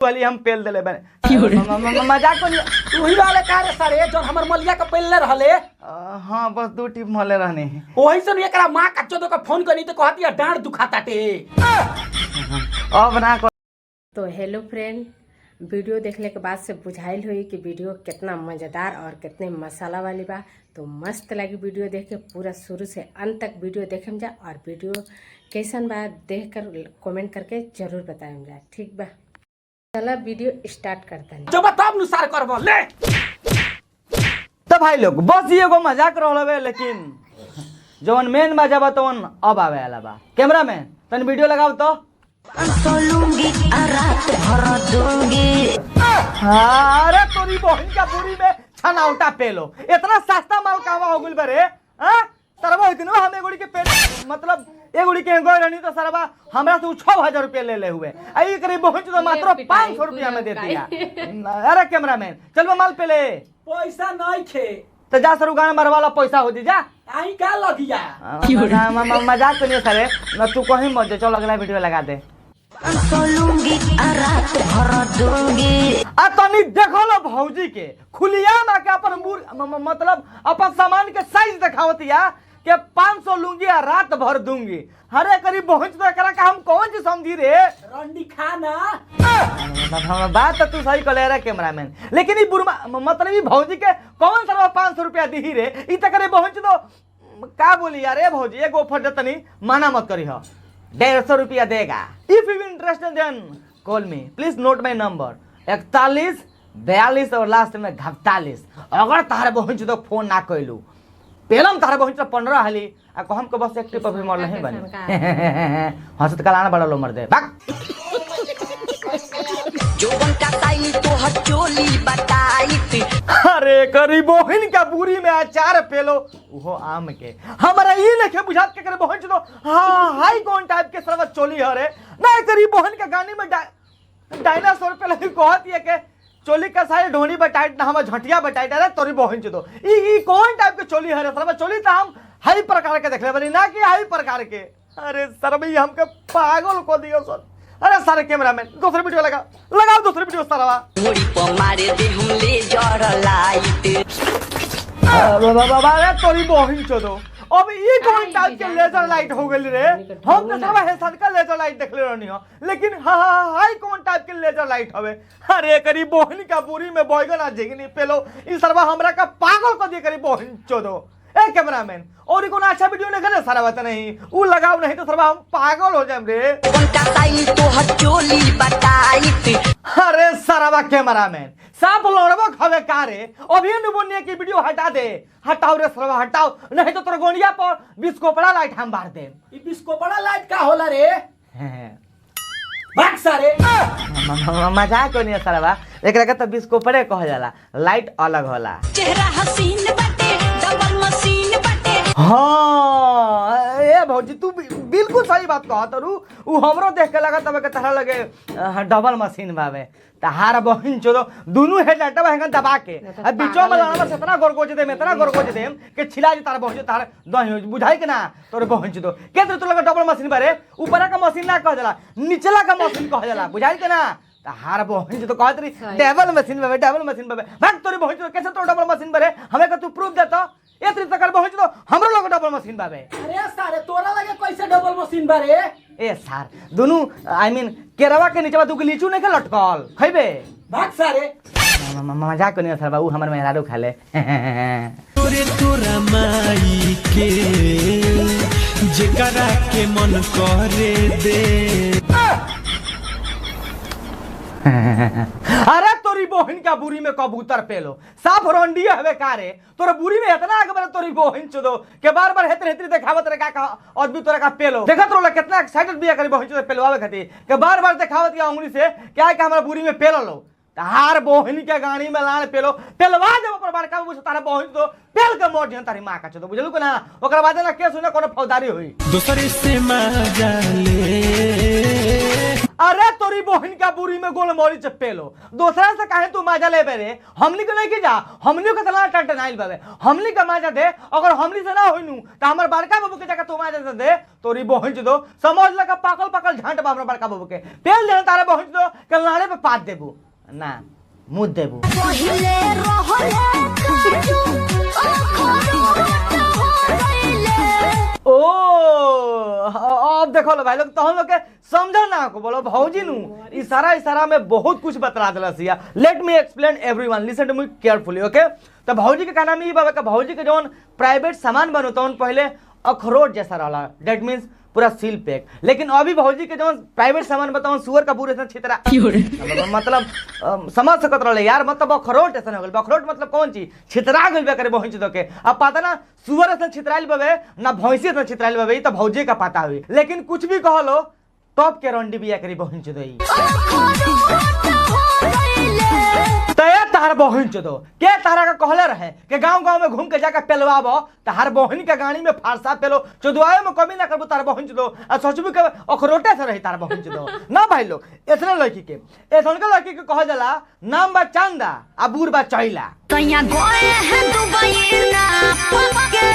वाली हम पेल देले बने मजाक को वही वाले का रे सर जो हमर मलिया के पेलले रहले। हां बस 2 टिप मले रहने ओही से एकरा मां का चोदो का फोन करनी तो कहती है डांड दुखाताटे अब ना। तो हेलो फ्रेंड, वीडियो देखने के बाद से बुझाइल हुई कि वीडियो कितना मज़ेदार और कितने मसाला वाली बा। तो मस्त लगी वीडियो देख के, पूरा शुरू से अंत तक वीडियो देखें जा और वीडियो कैसन बा देख कर कमेंट करके जरूर बताएं जा। ठीक बा, चला वीडियो स्टार्ट करते हैं। जो बताब अनुसार करबो ले। तो भाई लोग बस ये एगो मजाक रहलबे, लेकिन जवन मेन मजा बा तवन अब आवे वाला बा। कैमरामैन तन वीडियो लगाओ तो अरे तोरी बहन का पूरी में छनाउटा पेलो, इतना सस्ता माल कावा हो गइल बरे। हां सरबा इतना हम एगोड़ी के पेट मतलब एगोड़ी के गोय रहनी तो सरबा हमरा से 6000 रुपया ले हुए आई करे बहन तो मात्र 500 रुपया में दे दिया। अरे कैमरामैन चल माल पे ले, पैसा नहीं खे तो जा सर गाना मरवाला पैसा हो दी जा। आई का लगिया मजाक तो नहीं सरे ना, तू कहीं मत चल अगला वीडियो लगा दे। तनी देखो लो भौजी के खुलिया ना के अपन मतलब अपन सामान के साइज दिखावतिया के 500 लूंगी और रात भर दूंगी। हरे करीब पहुंच तो एकरा का हम कौन सी समझी रे रंडी खाना। बात तो तू सही कहले रे कैमरामैन, लेकिन ई बुरमा मतलब ई भौजी के कौन सा 500 रुपया दी रे। ई त करे पहुंच तो का बोली यार ए भौजी एगो ऑफर देतनी माना मत करी हो, 150 रुपया देगा। If you interested then call me, please note my number 41 42 और लास्ट में 48। अगर तारे पहुंच तो फोन ना कइलू पेलम तारे पहुंच तो 15 हाली आ कहम के बस एक टिप भी मर नहीं बने हंसत कलाना बड़ा लो मर दे भाग। जोवन का ताई तो हचोली बताई। अरे करी बहन का पूरी में अचार पेलो वो आम के हमारा ये लेके बुझात के करे बहन तो हां हाई कौन टाइप के सरवा चोली हरे ना करी बहन का गानी में डायनासोर पे लगी कहती है के चोली का सारे ढोनी बटाइट ना हम झटिया बटाइट। अरे तोरी बहन तो ई कौन टाइप के चोली हरे सरवा चोली तो हम हाई प्रकार के देखले बनी ना कि हाई प्रकार के। अरे सरबी हमके पागल को दियो सर। अरे सारे कैमरामैन दूसरी वीडियो लगाओ दूसरी वीडियो सरवा घोड़ी पर मारे दे हम ले जर लाइट। अरे तोरी बहन चोदो अब ये कौन टाइप के लेजर लाइट हो गई रे। हम तो सब हेसन का लेजर लाइट देखले रहनी हो, लेकिन हाई कौन टाइप के लेजर लाइट हवे। अरे करी बहन का पूरी में बैगन आ झिगनी पेलो ई सरवा हमरा का पागल को दे करी बहन चोदो। ए कैमरामैन और कोई अच्छा वीडियो नहीं करे सारा बात नहीं वो लगाओ, नहीं तो सरवा हम पागल हो जाएम रे। उनका ताई तो हचोली बताई। अरे सरवा कैमरामैन साफ लड़बो खबे कारे अभी नुबोनिया की वीडियो हटा दे। हटाओ रे सरवा हटाओ, नहीं तो तोर गोनिया पर बिस्कोपड़ा लाइट हम बार दे। ई बिस्कोपड़ा लाइट का होला रे भाग सारे मजाक नहीं सरवा एकरा के तो बिस्कोपड़े कह जाला, लाइट अलग होला। चेहरा हसीन बाटे डबल मशीन बाटे। हाँ ए भौजी तू बिल्कुल सही बात कहा तरू उ हमरो देख के लगा तब के तरह लगे डबल मशीन बावे तहार बहन चोदो दोनों हेडलाइट हेंगा दबा के अब बीचो में लाना से इतना गोरगोज दे इतना गोरगोज दे के छिला जे तार बहन तार दही बुझाई के ना तोरे बहन चोदो के तो लगे डबल मशीन बारे ऊपर का मशीन ना कह जाला निचला का मशीन कह जाला बुझाई के ना तहार बहन जो कहत रही डबल मशीन बावे भाग तोरे बहन चोदो कैसे तो डबल मशीन बारे हमें का तू प्रूफ देता ए तरी तक बहन चोदो हमरो लगे डबल मशीन बावे। अरे सारे तोरा लगे कैसे डबल मशीन बारे ए सार दोनों आई मीन केरवा के नीचे तू लीचू नहीं के लटकल खइबे भाग सारे मजाक नहीं सर बाबू हमर मेहरारू खा ले। तोरे तोरा माई के जेकरा के मन करे दे। अरे तोरी बहन का बुरी में कबूतर पेलो साफ रंडिया हवे कारे तोरे बुरी में इतना आगे बार तोरी बहन चोदो के बार बार हेतरे हेतरे देखावत रे का अद्भुत तोरा का पेलो देखत रोला कितना एक्साइटेड बिया करी बहन चोदो पेलवावे खातिर के बार बार देखावत या उंगली से क्या के हमरा बुरी में पेलो लो तार बहन के गाड़ी में लान पेलो पेलवा जब पर बड़का बुझ तारा बहन तो पेल के मोड़ दिहन तारी मां का चोदो बुझलु के ना ओकरा बाद ना केस होने कोनो फौजदारी होई दूसरे से मजा ले। अरे तोरी बहन का बुरी में गोल मोरी चपेलो दूसरा से काहे तू माजा ले बेरे हमनी के नहीं की जा हमनी के तला टंटनाइल बाबे हमनी का माजा दे अगर हमनी से ना होइनु त हमर बड़का बाबू के जगह तू माजा से दे तोरी बहन दो समझ लगा पाकल पाकल झांट बा हमर बड़का बाबू के पेल दे तारे बहन दो के लाड़े पे पात देबू ना मुद देबू पहिले रहले काजू ओ अब देखो लो भाई लोग तो हम लोग के समझल ना को बोलो भौजी नु इशारा में बहुत कुछ बतला दिला सिया let me explain everyone listen to me carefully okay तो भौजी के कहना में ई बाबा का भौजी के जौन प्राइवेट सामान बनो तौन पहले अखरोट जैसा रहला दैट मींस पूरा सील पैक लेकिन अभी भौजी के जौन प्राइवेट सामान बताओ सुअर का पूरे छितरा मतलब समझ सकत रहले यार मतलब अखरोट ऐसा हो गल अखरोट मतलब कौन चीज छितरा गइल बे करे भौजी दो के अब पता ना सुअर ऐसा छितराइल बे ना भैंसी ऐसा छितराइल बे तो भौजी का पता हुई लेकिन कुछ भी कह लो टॉप के रंडी बिया करी भौजी दो तया तार बहन चो के तारा का कहले रहे कि गांव में घूम के जाकर पेलवाबो तार बहन के गाड़ी में फारसा पेलो चोदवाए में कमी ना करबो तार बहन चो आ सोचबू के अखरोटे से रही तार बहन चो ना भाई लोग इतने लड़की के लड़की के कह जाला नाम बा चांदा आ बूर बा चैला कहिया गए हैं दुबई ना पके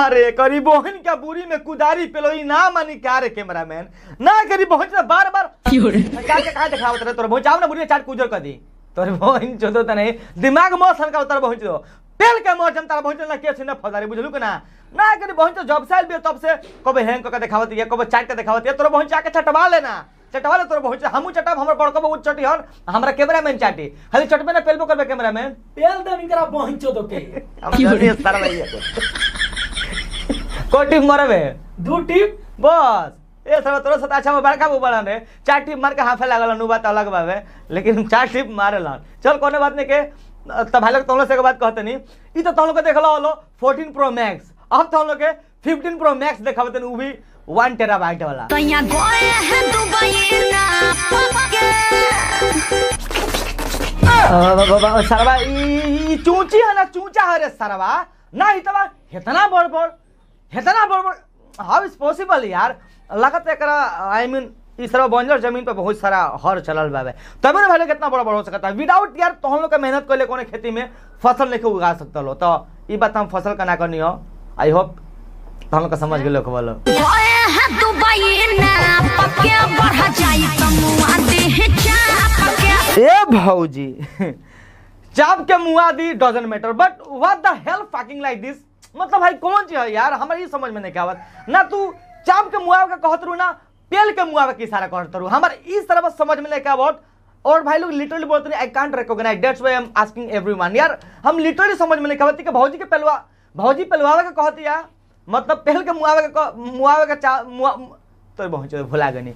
अरे करी बहन के बुरी में कुदारी पेलो ई ना मानी कार कैमरामैन ना करी बहन से बार का दिखावत रहे तोर बहन जाओ ना बुरी चाट कुजर कर दी तोर बहन चोदो त नहीं दिमाग में सन का उतर बहन चो पेल के मोर जम तार बहन ना के से ना फदारी बुझलू के ना करी बहन चो जब साल भी तब से कबे हैंग क के दिखावत है कबे चाट के दिखावत है तोर बहन जाके चटवा लेना चटवा ले तोर बहन हमू चटब हमर बड़को बहुत चटी हन हमरा कैमरामैन चाटी खाली चटबे ना पेलबो करबे कैमरामैन पेल दे इनकरा बहन चोदो के हम ये सारा भैया कोटी मरबे दू टिप बस ए सब तोरा साथ अच्छा में बड़का बड़ा रे 4 टिप मार के हाफे लागल नु बात अलग बावे लेकिन 4 टिप मारेला चल कोने बात नहीं के त भाई लोग तुम लोग से के बात कहते नहीं ई तो तुम लोग के देखला हलो 14 प्रो मैक्स अब तुम लोग के 15 प्रो मैक्स देखावत उ भी 1 टेराबाइट वाला कहिया गए हैं दुबई ना पके सरवा ई चूची है ना चूचा है रे सरवा ना इतना इतना बड़ हाउ इज पॉसिबल यार लगत एकरा आई मीन इस तरह बंजर जमीन पर बहुत सारा हर चलल बावे तबे ना भाई कितना बड़ा हो सकता है विदाउट यार तो हम लोग का मेहनत कर ले कोने खेती में फसल नहीं उगा सकता लो तो ये बात हम फसल का ना करनी हो आई होप तो हम लोग का समझ गए लोग बोलो गए हैं दुबई ना पके बढ़ जाई तमुआ दे चाप के ए भौजी चाप के मुआ दी doesn't matter but what the hell fucking लाइक दिस मतलब भाई कौन चीज है यार हमारे ये समझ में नहीं आवत ना तू चाप के मुआ का कहत रू ना पेल के मुआ की इशारा करत रू हमारे इस तरह बस समझ में नहीं आवत और भाई लोग लिटरली बोलते हैं I can't recognise that's why I am asking everyone यार हम लिटरली समझ में नहीं आवत कि भौजी पेलवावे का कहती है मतलब पेल के मुआवे का तो बहुत भुला गनी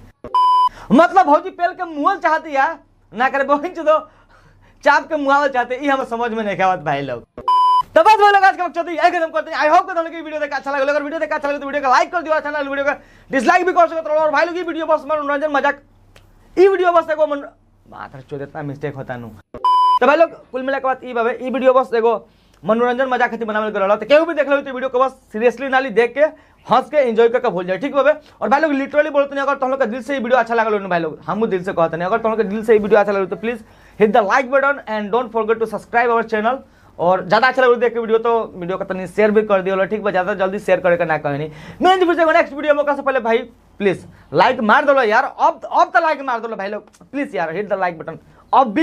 मतलब भौजी पेल के मुआल चाहती है ना करे बहन दो चाप के मुआवल चाहते ये हमें समझ में नहीं आवत भाई लोग तो बस भाई लोग आज के वक्त चलते हैं एकदम करते हैं आई होप कि तुम लोग ये वीडियो देखा अच्छा लगा अगर वीडियो देखा अच्छा लगे तो वीडियो को लाइक कर दियो अच्छा लगा वीडियो को डिसलाइक भी कर सकते हो और भाई लोग ये वीडियो बस मनोरंजन मजाक ये वीडियो बस देखो मात्र चोद इतना मिस्टेक होता नु तो भाई लोग कुल मिला के बात ये बाबे ये वीडियो बस देखो मनोरंजन मजाक खातिर बनावल गल तो केहू भी देख लो तो वीडियो को बस सीरियसली नाली देख के हंस के एंजॉय करके भूल जाए ठीक बाबे और भाई लोग लिटरली बोलते हैं अगर तुम लोग का दिल से ये वीडियो अच्छा लगा लो भाई लोग हम दिल से कहते हैं अगर तुम लोग का दिल से ये वीडियो अच्छा लगा तो please hit the like button and don't forget to subscribe our channel और ज्यादा अच्छा लगे देख के वीडियो तो वीडियो का तनी शेयर भी कर दियो ठीक बा ज्यादा जल्दी शेयर करे का ना कहनी मैं नेक्स्ट वीडियो में से पहले भाई प्लीज लाइक मार दो यार अब तो लाइक मार दो भाई लोग प्लीज यार हिट द लाइक बटन अब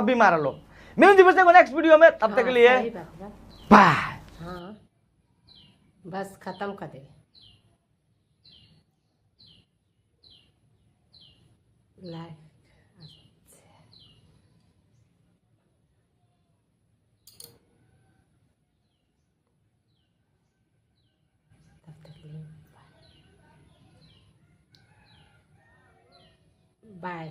भी मार लो मैं नेक्स्ट वीडियो में तब तक के लिए बाय हाँ बस खत्म कर दे लाइक बाय